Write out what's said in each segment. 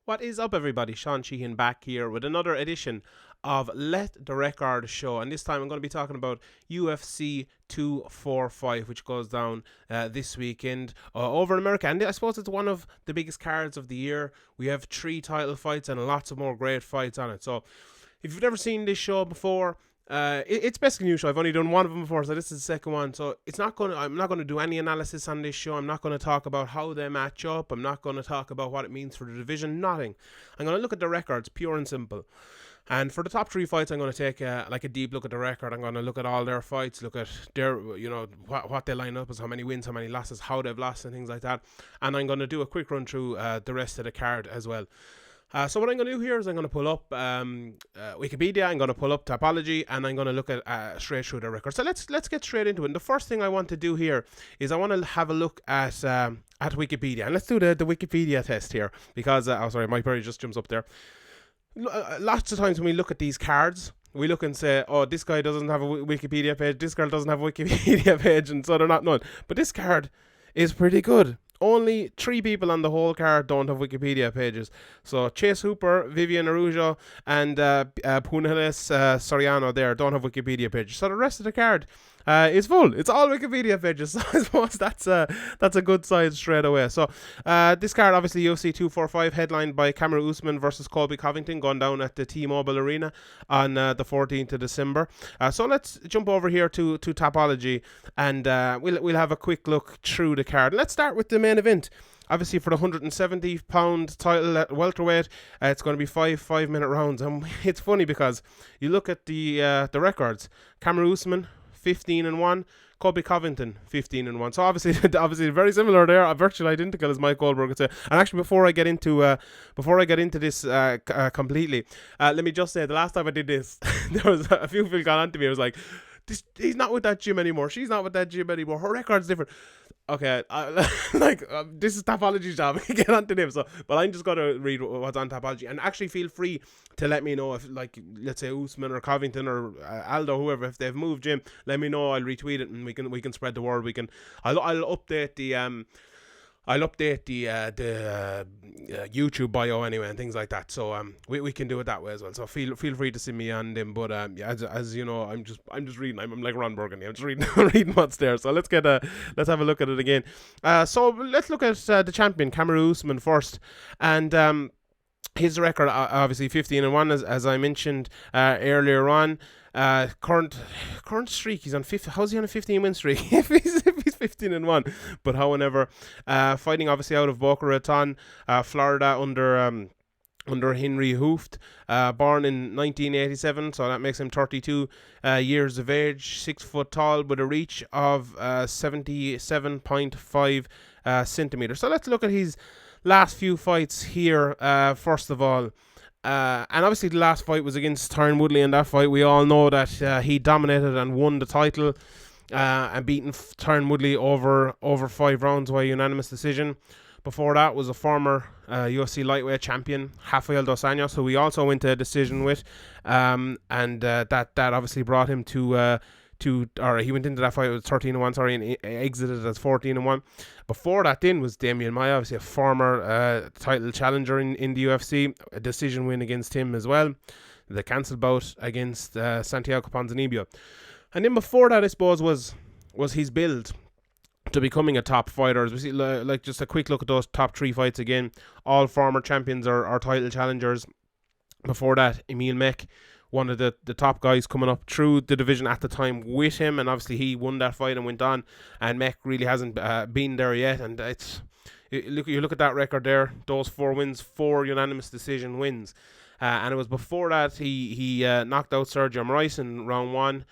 What is up, everybody? Sean Sheehan back here with another edition of Let the Record Show. And this time I'm going to be talking about UFC 245, which goes down this weekend over in America. And I suppose it's one of the biggest cards of the year. We have 3 title fights and lots of more great fights on it. So if you've never seen this show before, it's basically a new show. I've only done one of them before, so this is the second one. So I'm not gonna do any analysis on this show. I'm not gonna talk about how they match up. I'm not gonna talk about what it means for the division. Nothing. I'm gonna look at the records, pure and simple. And for the top 3 fights, I'm going to take a deep look at the record. I'm going to look at all their fights, look at their, what they line up as, how many wins, how many losses, how they've lost, and things like that. And I'm going to do a quick run through the rest of the card as well. So what I'm going to do here is I'm going to pull up Wikipedia, I'm going to pull up Topology, and I'm going to look at straight through the record. So let's get straight into it. And the first thing I want to do here is I want to have a look at Wikipedia. And let's do the Wikipedia test here, because, my bird just jumps up there. Lots of times when we look at these cards, we look and say, oh, this guy doesn't have a Wikipedia page, this girl doesn't have a Wikipedia page, and so they're not known. But this card is pretty good. Only 3 people on the whole card don't have Wikipedia pages. So Chase Hooper, Vivian Araujo, and Puneles Soriano there don't have Wikipedia pages. So the rest of the card is full. It's all Wikipedia pages. So I suppose that's a good side straight away. So this card, obviously UFC 245, headlined by Kamaru Usman versus Colby Covington, going down at the T-Mobile Arena on the 14th of December. So let's jump over here to Topology, and we'll have a quick look through the card. Let's start with the main event. Obviously, for the 170-pound title at welterweight, it's going to be 5-minute rounds. And it's funny because you look at the records. Kamaru Usman 15-1, Colby Covington 15-1. So obviously very similar there, virtually identical, as Mike Goldberg would say. And actually, before I get into this completely, let me just say, the last time I did this, there was a few people got onto me. It was like, he's not with that gym anymore. She's not with that gym anymore. Her record's different. Okay, this is Topology's job. Get on to them. So, but I'm just gonna read what's on Topology, and actually feel free to let me know if, like, let's say Usman or Covington or Aldo, whoever, if they've moved gym, let me know. I'll retweet it, and we can spread the word. I'll update the YouTube bio anyway, and things like that. So we can do it that way as well. So feel free to see me on them. But as you know, I'm just reading. I'm like Ron Burgundy. I'm just reading reading what's there. So let's have a look at it again. So let's look at the champion, Kamaru Usman, first, and his record, obviously 15-1, as I mentioned earlier on. Current streak, he's on 50. How's he on a 15-win streak if he's 15-1? But however, fighting obviously out of Boca Raton, Florida, under Henry Hooft, born in 1987, so that makes him 32 years of age, 6 foot tall, with a reach of 77.5 centimeters. So let's look at his last few fights here. First of all, and obviously the last fight was against Tyron Woodley. In that fight, we all know that he dominated and won the title, and beaten Tyron Woodley over 5 rounds by unanimous decision. Before that was a former UFC lightweight champion, Rafael Dos Anjos, who we also went to a decision with, and that obviously brought him to he went into that fight with 13-1, and exited as 14-1. Before that then was Damian Maia, obviously a former title challenger in the UFC, a decision win against him as well, the cancelled bout against Santiago Ponzinibbio. And then before that, I suppose, was his build to becoming a top fighter. As we see, like, just a quick look at those top 3 fights again, all former champions are title challengers. Before that, Emil Meek, one of the top guys coming up through the division at the time with him, and obviously he won that fight and went on, and Meek really hasn't been there yet. And you look at that record there, those 4 wins, 4 unanimous decision wins, and it was before that he knocked out Sergio Moraes in round 1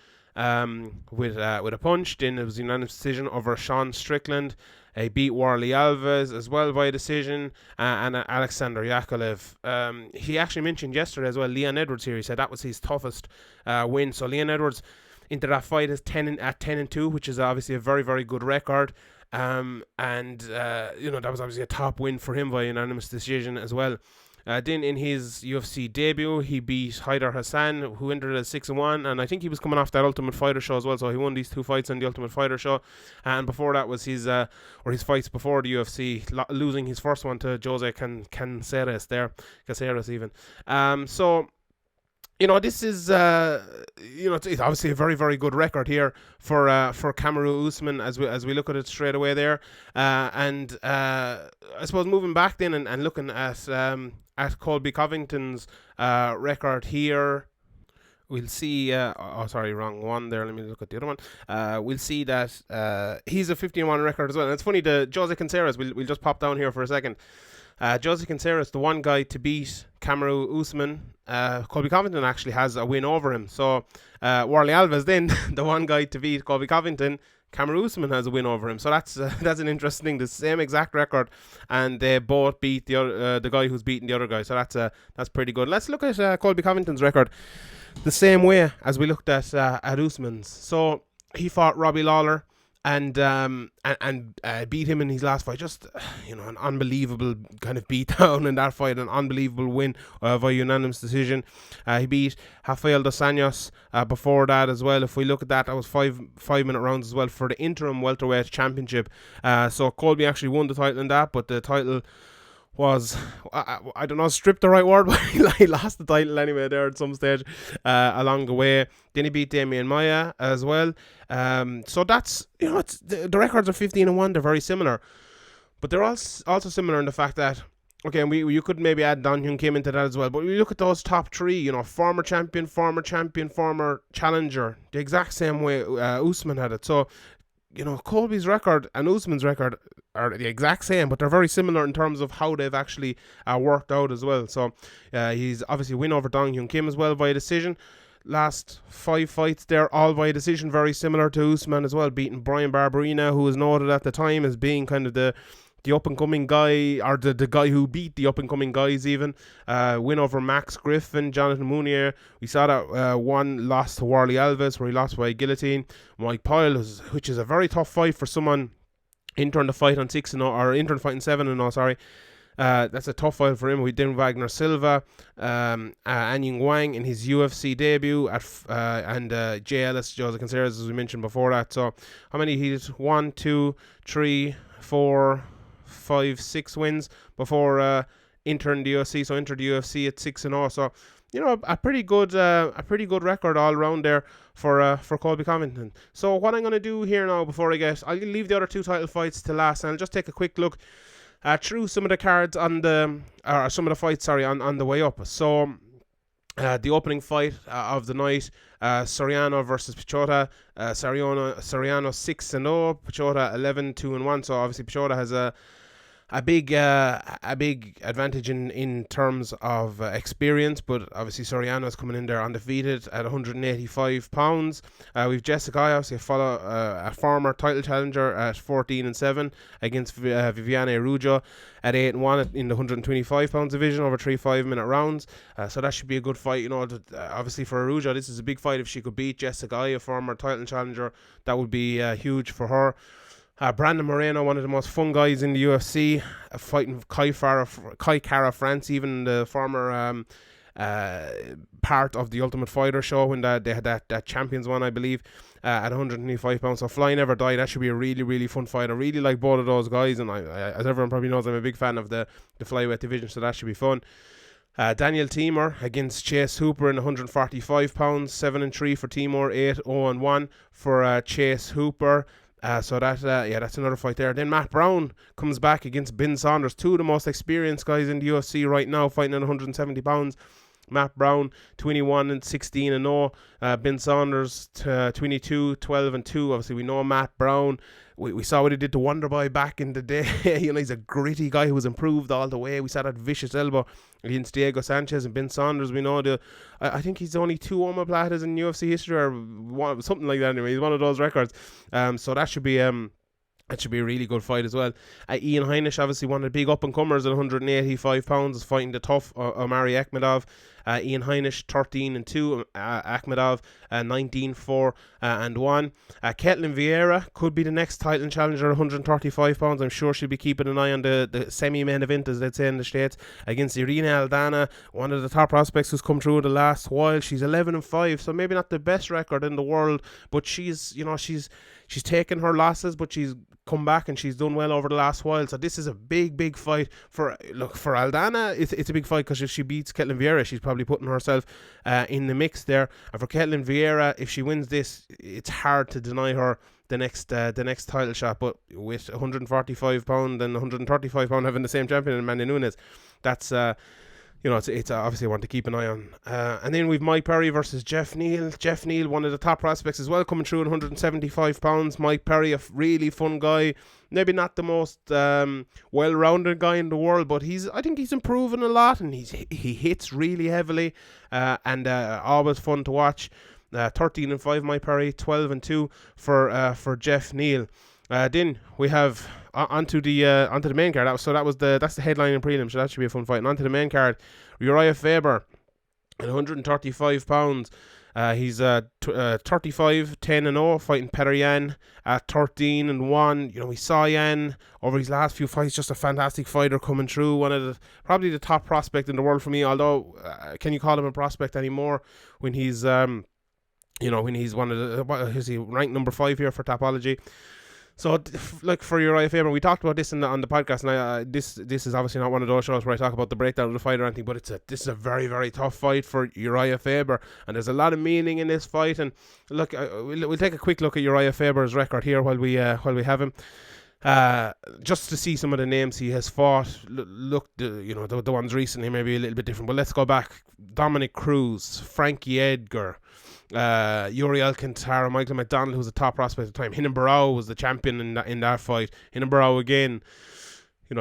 with a punch. Then it was a unanimous decision over Sean Strickland. He beat Warley Alves as well by decision, and Alexander Yakovlev. He actually mentioned yesterday as well Leon Edwards here. He said that was his toughest win. So Leon Edwards into that fight is 10-2, which is obviously a very, very good record. And that was obviously a top win for him by unanimous decision as well. Then in his UFC debut, he beat Haider Hassan, who entered as 6-1, and I think he was coming off that Ultimate Fighter show as well. So he won these 2 fights on the Ultimate Fighter show, and before that was his fights before the UFC, losing his first one to Jose Caceres even. So. This is it's obviously a very, very good record here for Kamaru Usman as we look at it straight away there, and I suppose moving back then and looking at Colby Covington's record here. We'll see. Sorry, wrong one there. Let me look at the other one. We'll see that he's a 15-1 record as well. And it's funny, the Jose Caceres. We'll just pop down here for a second. Jose Caceres, the one guy to beat Kamaru Usman. Colby Covington actually has a win over him. So Warlley Alves then, the one guy to beat Colby Covington. Kamaru Usman has a win over him. So that's an interesting thing. The same exact record, and they both beat the guy who's beaten the other guy. So that's pretty good. Let's look at Colby Covington's record the same way as we looked at Usman's. So he fought Robbie Lawler and beat him in his last fight. Just an unbelievable kind of beatdown in that fight, an unbelievable win via unanimous decision. He beat Rafael dos Anjos before that as well. If we look at that, that was 5-minute rounds as well for the interim welterweight championship. So Colby actually won the title in that, but the title was, I don't know, stripped the right word, but he lost the title anyway there at some stage along the way. Then he beat Damian Maia as well. So that's, the records are 15-1. They're very similar, but they're also similar in the fact that, okay, and you could maybe add Dong Hyun Kim into that as well. But we look at those top 3, former champion, former challenger, the exact same way Usman had it. So, Colby's record and Usman's record are the exact same, but they're very similar in terms of how they've actually worked out as well. So he's obviously win over Dong Hyun Kim as well via decision. Last 5 fights there, all via decision, very similar to Usman as well, beating Brian Barberena, who was noted at the time as being kind of the up-and-coming guy, or the guy who beat the up-and-coming guys even. Win over Max Griffin, Jonathan Munier. We saw that one loss to Warlley Alves, where he lost by guillotine. Mike Pyle, which is a very tough fight for someone intern to fight on 6-0, or intern fighting 7-0, sorry. That's a tough fight for him. We did Wagner Silva, Anying Wang in his UFC debut, and Jay Ellis, Jose Caceres, as we mentioned before that. So how many he did? 1, 2, 3, 4, 5, 6 wins before entering the UFC. So entered the UFC at 6-0. So a pretty good record all around there for Colby Covington. So what I'm going to do here now, I'll leave the other 2 title fights to last, and I'll just take a quick look through some of the cards on the fights on the way up. So the opening fight of the night, Soriano versus Bachata. Soriano 6-0, Bachata 11-2-1. So obviously Bachata has a big advantage in terms of experience, but obviously Soriano's coming in there undefeated at 185 pounds. We've Jessica, obviously a former title challenger at 14-7 against Viviane Araujo at 8-1 in the 125 pounds division over 3 5-minute rounds. So that should be a good fight. Obviously for Araujo, this is a big fight. If she could beat Jessica, a former title challenger, that would be huge for her. Brandon Moreno, one of the most fun guys in the UFC, fighting Kai Kara France, even the former part of the Ultimate Fighter show when they had that Champions one, I believe, at 125 pounds. So Fly Never Die, that should be a really, really fun fight. I really like both of those guys, and I as everyone probably knows, I'm a big fan of the flyweight division, so that should be fun. Daniel Timur against Chase Hooper in 145 pounds, 7-3 for Timur, 8-0-1 for Chase Hooper. So that's another fight there. Then Matt Brown comes back against Ben Saunders, 2 of the most experienced guys in the UFC right now, fighting at 170 pounds. Matt Brown 21-16-0. Ben Saunders 22-12-2. Obviously, we know Matt Brown. We saw what he did to Wonderboy back in the day. He's a gritty guy who was improved all the way. We saw that vicious elbow against Diego Sanchez, and Ben Saunders. We know I think he's only 2 omoplatas in UFC history, or something like that. Anyway, he's one of those records. So that should be That should be a really good fight as well. Ian Heinisch, obviously one of the big up-and-comers at 185 pounds, is fighting the tough Omari Akhmedov. Ian Heinisch 13-2, Akhmedov 19-4-1. Ketlen Vieira could be the next title challenger at 135 pounds. I'm sure she'll be keeping an eye on the semi-main event, as they'd say in the States, against Irina Aldana, one of the top prospects who's come through in the last while. She's 11-5, so maybe not the best record in the world, but she's taken her losses, but she's come back and she's done well over the last while. So this is a big fight for Aldana. It's a big fight because if she beats Ketlen Vieira, she's probably putting herself in the mix there. And for Ketlen Vieira, if she wins this, it's hard to deny her the next title shot. But with 145 pound and 135 pound having the same champion in Manny Nunes, that's it's obviously one to keep an eye on. And then we've Mike Perry versus Jeff Neal. Jeff Neal, one of the top prospects as well, coming through at 175 pounds. Mike Perry, a really fun guy. Maybe not the most well-rounded guy in the world, but I think he's improving a lot, and he hits really heavily, and always fun to watch. 13-5 Mike Perry, 12-2 for Jeff Neal. Then we have onto the main card. That's the headline and prelim, so that should be a fun fight. And onto the main card, Uriah Faber at 135 pounds. He's 35-10-0, fighting Petr Yan at 13-1. We saw Yan over his last few fights, just a fantastic fighter coming through. One of probably the top prospect in the world for me. Although, can you call him a prospect anymore when he's when he's one of the is he ranked number 5 here for Topology? So, like for Uriah Faber, we talked about this on the podcast, and this is obviously not one of those shows where I talk about the breakdown of the fight or anything, but this is a very, very tough fight for Uriah Faber, and there's a lot of meaning in this fight. And look, we'll take a quick look at Uriah Faber's record here while we have him, just to see some of the names he has fought. Look, the ones recently maybe a little bit different, but let's go back. Dominic Cruz, Frankie Edgar, Yuri Alcantara, Michael McDonald, who was a top prospect at the time. Hinan Barao was the champion in that fight. Hinan Barao again.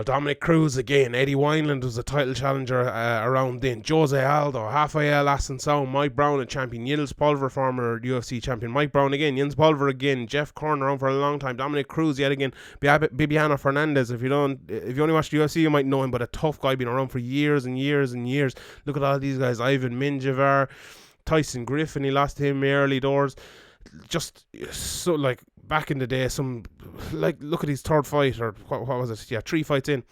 Dominic Cruz again. Eddie Wineland was a title challenger around then. Jose Aldo, Rafael Assunção, Mike Brown, a champion. Jens Pulver, former UFC champion. Mike Brown again. Jens Pulver again. Jeff Korn around for a long time. Dominic Cruz yet again. Bibiano Fernandez. If you only watch the UFC, you might know him, but a tough guy, been around for years and years and years. Look at all these guys. Ivan Minjavar, Tyson Griffin, he lost to him early doors. Just so like back in the day, look at his third fight, or what was it? Yeah, 3 fights in.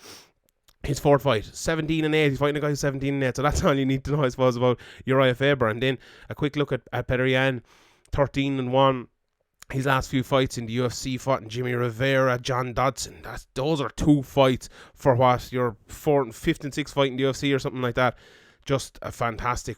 His fourth fight, 17-8. He's fighting a guy who's 17-8. So that's all you need to know, I suppose, about Uriah Faber. And then a quick look at Petr Yan, 13-1. His last few fights in the UFC, fighting Jimmy Rivera, John Dodson. Those are 2 fights for what, your 5th and 6th fight in the UFC or something like that. Just a fantastic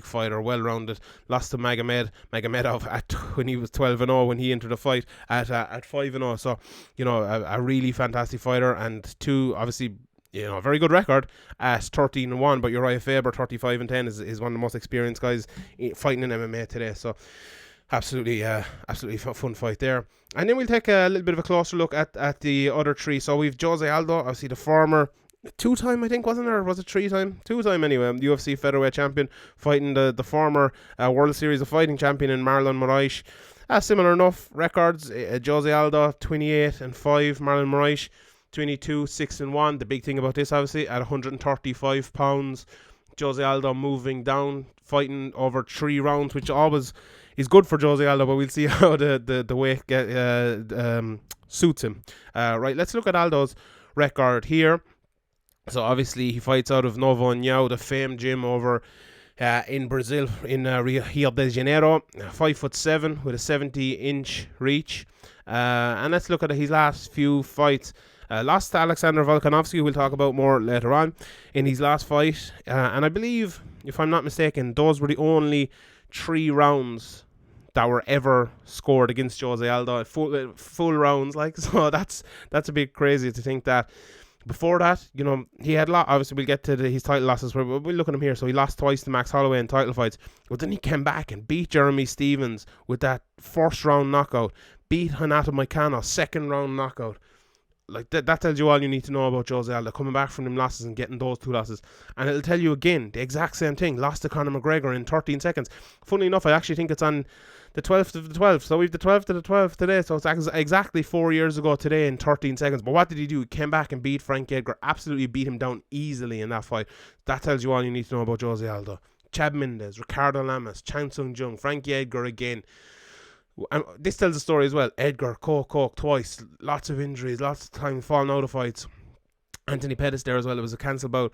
fighter, well-rounded. Lost to Magomedov when he was 12-0 when he entered the fight at 5-0. So, a really fantastic fighter, and 2, obviously, a very good record at 13-1. But Uriah Faber, 35-10, is one of the most experienced guys fighting in MMA today. So, absolutely fun fight there. And then we'll take a little bit of a closer look at the other 3. So we've Jose Aldo, obviously the former 2-time, I think, wasn't there? Or was it 3-time? 2-time anyway. UFC featherweight champion, fighting the former World Series of Fighting champion in Marlon Moraes. Similar enough records. Jose Aldo 28-5, Marlon Moraes 22-6-1. The big thing about this, obviously, at 135 pounds, Jose Aldo moving down, fighting over 3 rounds, which always is good for Jose Aldo, but we'll see how the weight suits him. Right, let's look at Aldo's record here. So obviously he fights out of Novo União, the famed gym over in Brazil, in Rio de Janeiro. 5'7" with a 70-inch reach. And let's look at his last few fights. Lost to Alexander Volkanovski, who we'll talk about more later on, in his last fight. And I believe, if I'm not mistaken, those were the only 3 rounds that were ever scored against Jose Aldo. Full rounds, like. So that's a bit crazy to think that. Before that, he had a lot. Obviously, we'll get to his title losses, but we'll look at him here. So he lost twice to Max Holloway in title fights, but then he came back and beat Jeremy Stevens with that first round knockout. Beat Hanato Moicano, second round knockout. like that tells you all you need to know about Jose Aldo, coming back from them losses and getting those 2 losses. And it'll tell you again the exact same thing. Lost to Conor McGregor in 13 seconds. Funnily enough, I actually think it's on the 12th of the 12th. So we've the 12th of the 12th today. So it's exactly 4 years ago today in 13 seconds. But what did he do? He came back and beat Frank Edgar. Absolutely beat him down easily in that fight. That tells you all you need to know about Jose Aldo. Chad Mendes, Ricardo Lamas, Chan Sung Jung, Frankie Edgar again. And this tells a story as well. Edgar, coke twice. Lots of injuries. Lots of time falling out of fights. Anthony Pettis there as well. It was a cancelled bout.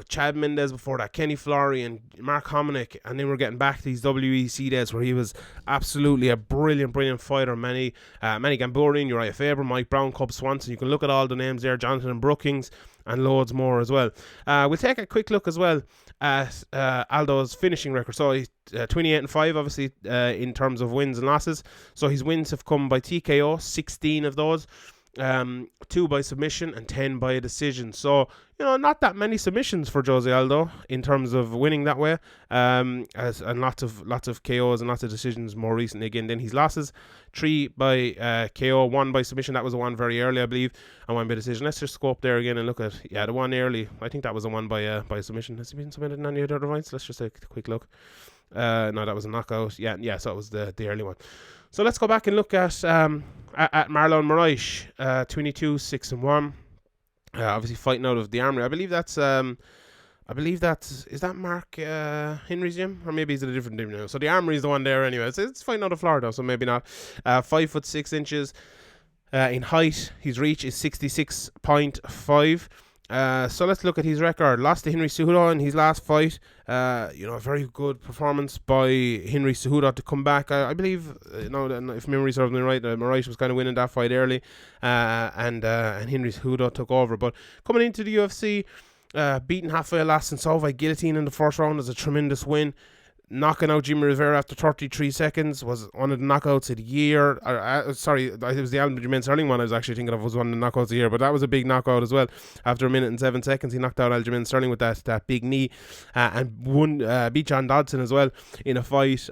Chad Mendes before that, Kenny Flory and Mark Hominick, and then we're getting back to these WEC days where he was absolutely a brilliant fighter. Manny Gamborian, Uriah Faber, Mike Brown, Cub Swanson. You can look at all the names there, Jonathan Brookings, and loads more as well. We'll take a quick look as well at Aldo's finishing record. So he's 28-5, obviously, in terms of wins and losses. So his wins have come by TKO, 16 of those. 2 by submission and 10 by a decision. So, not that many submissions for Jose Aldo in terms of winning that way. And lots of KOs and lots of decisions more recently. Again, then his losses, 3 by KO, 1 by submission. That was the one very early, I believe, and 1 by decision. Let's just go up there again and look at the one early. I think that was the one by submission. Has he been submitted in any other fights? Let's just take a quick look. No, that was a knockout. Yeah. So it was the early one. So let's go back and look at Marlon Moraes, 22-6-1. Obviously fighting out of the Armory. I believe that's is that Mark Henry's gym, or maybe he's in a different gym now. So the Armory is the one there anyway. It's fighting out of Florida, so maybe not. 5'6" in height. His reach is 66.5. So let's look at his record. Lost to Henry Cejudo in his last fight. A very good performance by Henry Cejudo to come back. I believe, if memory serves me right, Moraes was kind of winning that fight early, and Henry Cejudo took over. But coming into the UFC, beating Rafael Assunção guillotine in the first round is a tremendous win. Knocking out Jimmy Rivera after 33 seconds was one of the knockouts of the year. It was the Germain Sterling one I was actually thinking of, was one of the knockouts of the year, but that was a big knockout as well. After 1 minute and 7 seconds, he knocked out Germain Sterling with that big knee, and beat John Dodson as well in a fight,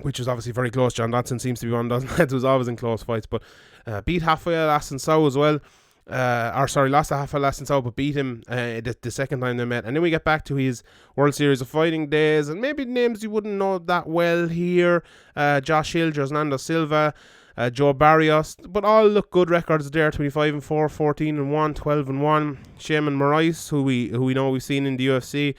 which was obviously very close. John Dodson seems to be one of those lads who's always in close fights, but beat Rafael Assunção as well. Lost to Rafael Assunção, but beat him the second time they met. And then we get back to his World Series of Fighting days, and maybe names you wouldn't know that well here. Josh Hill, Josnando Silva, Joe Barrios, but all look good records there. 25-4, 14-1, 12-1. Shaman Moraes, who we know we've seen in the UFC.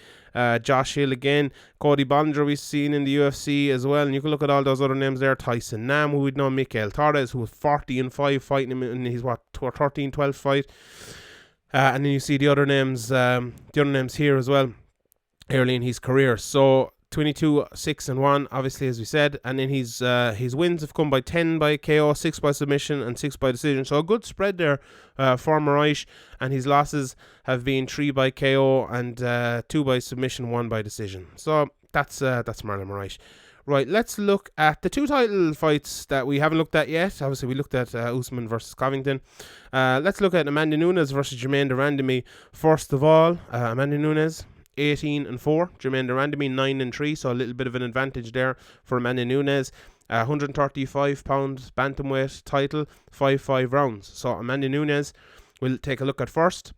Josh Hill again, Cody Bollinger we've seen in the UFC as well, and you can look at all those other names there. Tyson Nam, who we'd know, Mikael Torres, who was 40-5 fighting him in his 13-12 fight, and then you see the other names here as well early in his career. So 22-6-1, obviously, as we said, and then his wins have come by 10 by KO, 6 by submission, and 6 by decision. So a good spread there for Moraes, and his losses have been 3 by KO and 2 by submission, 1 by decision. So that's Marlon Moraes. Right, let's look at the 2 title fights that we haven't looked at yet. Obviously, we looked at Usman versus Covington. Let's look at Amanda Nunes versus Germain de Randamie. First of all, Amanda Nunes, 18-4, Germain de Randamie 9-3, so a little bit of an advantage there for Amanda Nunes. 135-pound bantamweight title, 5 rounds. So Amanda Nunes we'll take a look at first.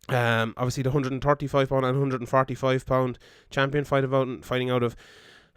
Obviously the 135-pound and 145-pound champion fighting out of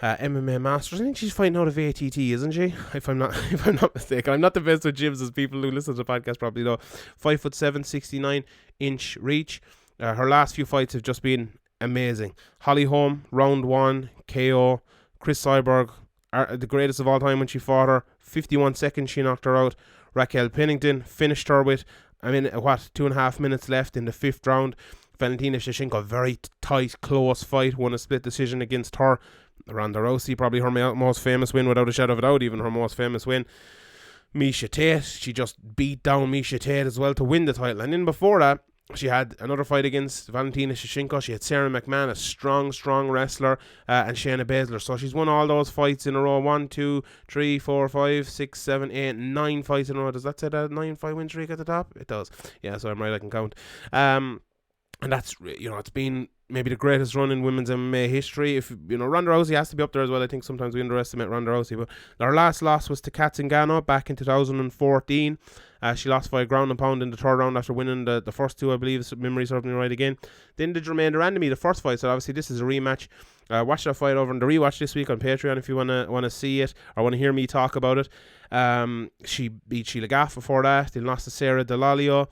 MMA Masters. I think she's fighting out of ATT, isn't she? If I'm not mistaken. I'm not the best with gyms, as people who listen to the podcast probably know. 5'7", 69-inch reach. Her last few fights have just been amazing. Holly Holm, round 1, KO. Chris Cyborg, the greatest of all time when she fought her. 51 seconds she knocked her out. Raquel Pennington finished her with 2.5 minutes left in the 5th round. Valentina Shevchenko, very tight, close fight. Won a split decision against her. Ronda Rousey, probably her most famous win, without a shadow of a doubt, even her most famous win. Miesha Tate, she just beat down Miesha Tate as well to win the title. And then before that, she had another fight against Valentina Shevchenko. She had Sarah McMahon, a strong wrestler, and Shayna Baszler. So she's won all those fights in a row. 1, 2, 3, 4, 5, 6, 7, 8, 9 fights in a row. Does that say that 9-5 win streak at the top? It does. Yeah, so I'm right, I can count. And that's, it's been maybe the greatest run in women's MMA history. If Ronda Rousey has to be up there as well. I think sometimes we underestimate Ronda Rousey, but our last loss was to Kat Zingano back in 2014. She lost by ground and pound in the third round after winning the first two, I believe, if memory serves me right again. Then the Germain the first fight, so obviously this is a rematch. Watch that fight over in the rewatch this week on Patreon if you wanna see it or want to hear me talk about it. She beat Sheila Gaff before that. Then lost to Sarah Delalio.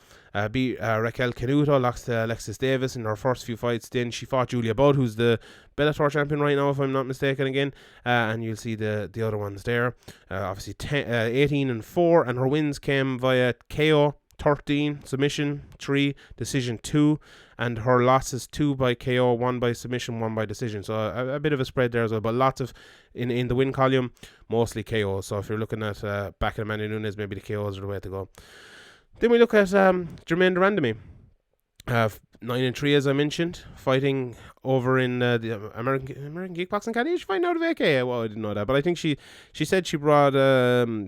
Beat Raquel Canuto, lost to Alexis Davis in her first few fights. Then she fought Julia Budd, who's the Bellator champion right now, if I'm not mistaken again. And you'll see the other ones there. Obviously 18-4, and her wins came via KO 13, submission 3, decision 2, and her losses 2 by KO, 1 by submission, 1 by decision. So a bit of a spread there as well, but lots of in the win column, mostly KO. So if you're looking at back at Amanda Nunes, maybe the KOs are the way to go. Then we look at Germain Durandamy. 9-3 as I mentioned, fighting over in the American Kickboxing Academy. She's fighting out of AK. Well, I didn't know that, but I think she said she brought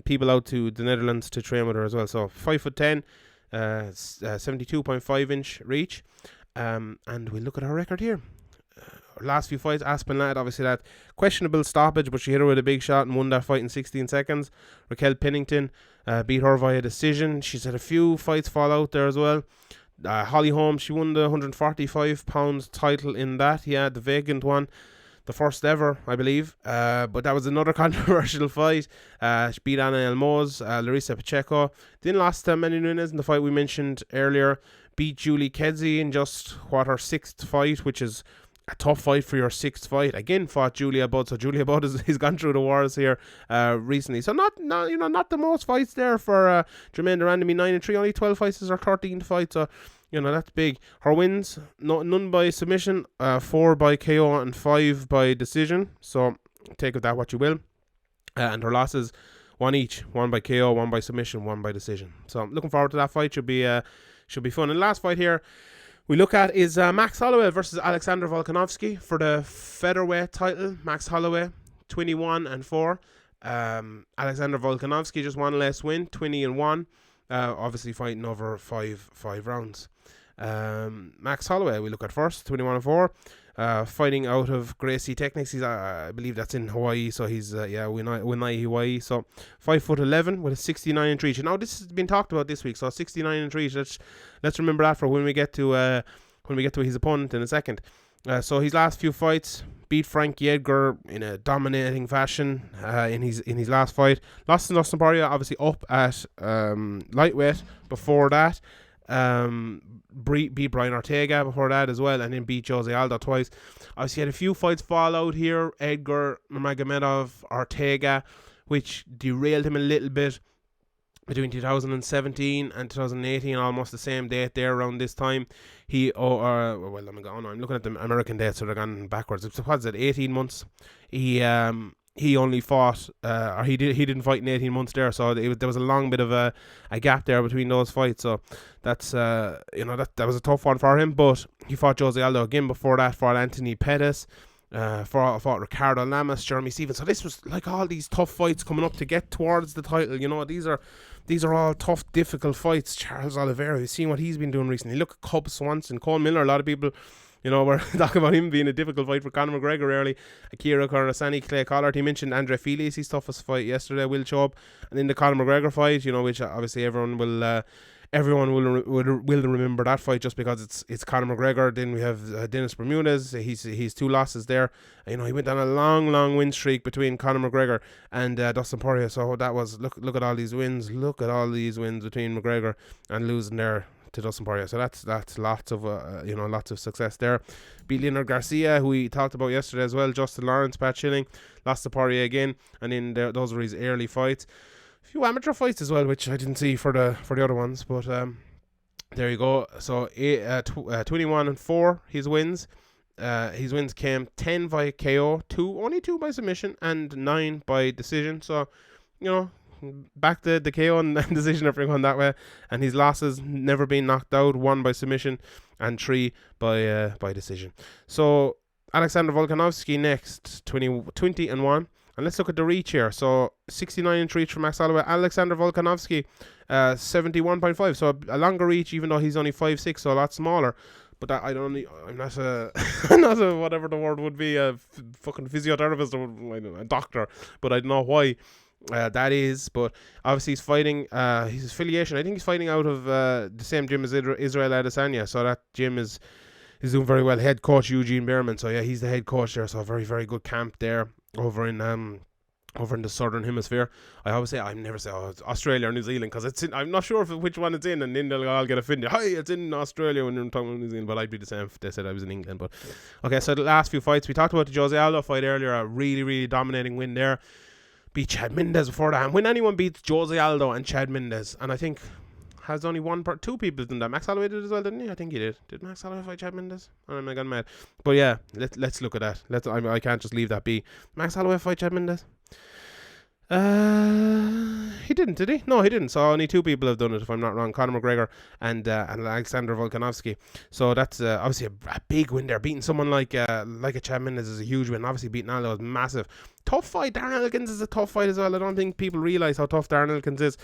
people out to the Netherlands to train with her as well. So 5'10", 72.5 inch reach, and we look at her record here. Her last few fights, Aspen Ladd, obviously that questionable stoppage, but she hit her with a big shot and won that fight in 16 seconds. Raquel Pennington beat her via decision. She's had a few fights fall out there as well. Holly Holmes, she won the 145 pounds title in that, the vacant one, the first ever, I believe, but that was another controversial fight. She beat Anna Elmoz, Larissa Pacheco, then lost to Manny Nunes in the fight we mentioned earlier, beat Julie Kedzie in just her 6th fight, which is a tough fight for your 6th fight. Again, fought Julia Budd. So Julia Budd has gone through the wars here recently. So not the most fights there for Germain Durandamy. 9-3, only 12 fights is her 13th fight. So that's big. Her wins, none by submission, 4 by KO and 5 by decision. So take of that what you will. And her losses, 1 each, 1 by KO, 1 by submission, 1 by decision. So I'm looking forward to that fight. Should be fun. And the last fight here we look at is Max Holloway versus Alexander Volkanovski for the featherweight title. Max Holloway, 21-4. Alexander Volkanovski just one less win, 20-1. Obviously fighting over five rounds. Max Holloway we look at first, 21-4. Fighting out of Gracie Technics. He's I believe that's in Hawaii, so he's Winai, Hawaii. So 5'11" with a 69-3. Now this has been talked about this week, so 69-3. Let's remember that for when we get to his opponent in a second. So his last few fights, beat Frankie Edgar in a dominating fashion in his last fight. Lost to Dustin Poirier, obviously up at lightweight before that. Beat Brian Ortega before that as well, and then beat Jose Aldo twice. Obviously had a few fights fall out here, Edgar, Magomedov, Ortega, which derailed him a little bit between 2017 and 2018, almost the same date there around this time. I'm looking at the American dates, so they're gone backwards. What's it, 18 months? He only fought, or he didn't fight in 18 months there, so there was a long bit of a gap there between those fights. So that's that was a tough one for him. But he fought Jose Aldo again before that, fought Anthony Pettis, fought Ricardo Lamas, Jeremy Stevens. So this was like all these tough fights coming up to get towards the title. These are all tough, difficult fights. Charles Oliveira, you've seen what he's been doing recently. Look at Cub Swanson, Cole Miller. A lot of people, we're talking about him being a difficult fight for Conor McGregor early. Akira Corazani, Clay Collard. He mentioned Andre Fili's his toughest fight yesterday, Will Chubb. And then the Conor McGregor fight, which obviously everyone will remember that fight just because it's Conor McGregor. Then we have Dennis Bermudez. He's 2 losses there. He went on a long win streak between Conor McGregor and Dustin Poirier. So that was look at all these wins. Look at all these wins between McGregor and losing there to Dustin Poirier. So that's lots of success there. Beat Leonard Garcia, who we talked about yesterday as well. Justin Lawrence, Pat Schilling, lost to Poirier again, and then those were his early fights. A few amateur fights as well, which I didn't see for the other ones, but there you go. So 21-4 his wins. His wins came 10 by KO, only 2 by submission, and 9 by decision. So back to the KO and decision if we're going that way. And his losses, never been knocked out, 1 by submission and 3 by decision. So Alexander Volkanovski next, 20-1. And let's look at the reach here. So 69-3 from Max Holloway. Alexander Volkanovski, 71.5. So a longer reach, even though he's only 5'6", so a lot smaller. But I'm not a whatever the word would be, a fucking physiotherapist or a doctor. But I don't know why That is, but obviously he's fighting, his affiliation, I think he's fighting out of the same gym as Israel Adesanya, so that gym is doing very well. Head coach Eugene Behrman, so yeah, he's the head coach there, so a very, very good camp there over in the southern hemisphere. I always say, I never say Australia or New Zealand, because I'm not sure which one it's in, and then they'll all get offended. Hi, it's in Australia when you're talking about New Zealand, but I'd be the same if they said I was in England. But okay, so the last few fights, we talked about the Jose Aldo fight earlier, a really, really dominating win there. Beat Chad Mendes before that, and when anyone beats Jose Aldo and Chad Mendes, and I think has only two people done that. Max Holloway did as well, didn't he? I think he did. Did Max Holloway fight Chad Mendes? Oh, I got mad. But yeah, let's look at that. I can't just leave that be. Max Holloway fight Chad Mendes? He didn't, did he? No, he didn't. So only two people have done it, if I'm not wrong. Conor McGregor and Alexander Volkanovski. So that's obviously a big win there. Beating someone like a Chad Mendes is a huge win. Obviously beating Aldo is massive. Tough fight. Darren Elkins is a tough fight as well. I don't think people realise how tough Darren Elkins is.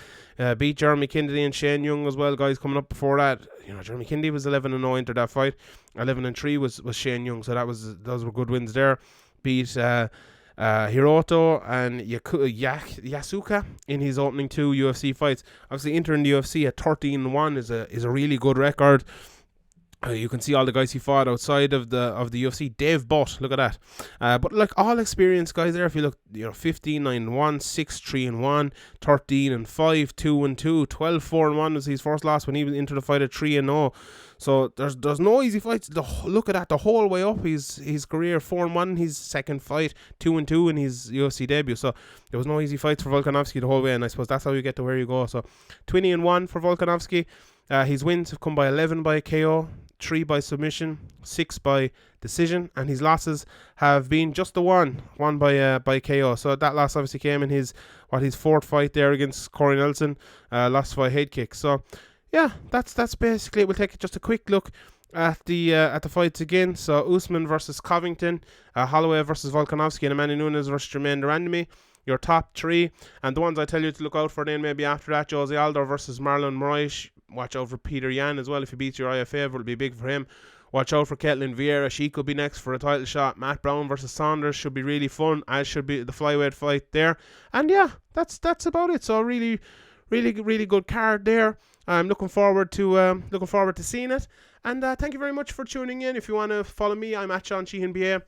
Beat Jeremy Kennedy and Shane Young as well, guys, coming up before that. Jeremy Kennedy was 11-0 into that fight. 11-3 was Shane Young, so those were good wins there. Beat Hiroto and Yasuka in his opening 2 UFC fights. Obviously entering the UFC at 13-1 is a really good record. You can see all the guys he fought outside of the UFC. Dave Butt, look at that. But like all experienced guys there, if you look, 15-9-1, 6-3-1, 13-5, 2-2, 12-4-1 was his first loss when he was into the fight at 3-0. So there's no easy fights. Look at that the whole way up. His career 4-1 his second fight, 2-2 in his UFC debut. So there was no easy fights for Volkanovski the whole way, and I suppose that's how you get to where you go. So 20-1 for Volkanovski. His wins have come by 11 by KO, 3 by submission, 6 by decision, and his losses have been just the one by KO. So that loss obviously came in his fourth fight there against Corey Nelson, lost by head kick. So yeah, that's basically it. We'll take just a quick look at the fights again. So Usman versus Covington, Holloway versus Volkanovski, and Amanda Nunes versus Germain Durandamy. Your top 3, and the ones I tell you to look out for then maybe after that: Jose Aldo versus Marlon Moraes. Watch out for Peter Yan as well. If he beats Uriah Faber, it'll be big for him. Watch out for Ketlin Vieira. She could be next for a title shot. Matt Brown versus Saunders should be really fun, as should be the flyweight fight there. And yeah, that's about it. So really, really, really good card there. I'm looking forward to seeing it. And thank you very much for tuning in. If you want to follow me, I'm at Sean Sheehan BA.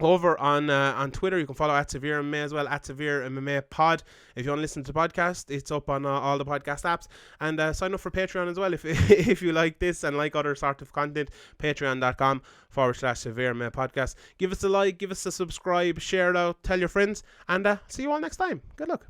Over on Twitter, you can follow at SevereMMA as well, at SevereMMA Pod. If you want to listen to the podcast, it's up on all the podcast apps. And sign up for Patreon as well if you like this and like other sort of content. Patreon.com/SevereMMA Podcast. Give us a like, give us a subscribe, share it out, tell your friends, and see you all next time. Good luck.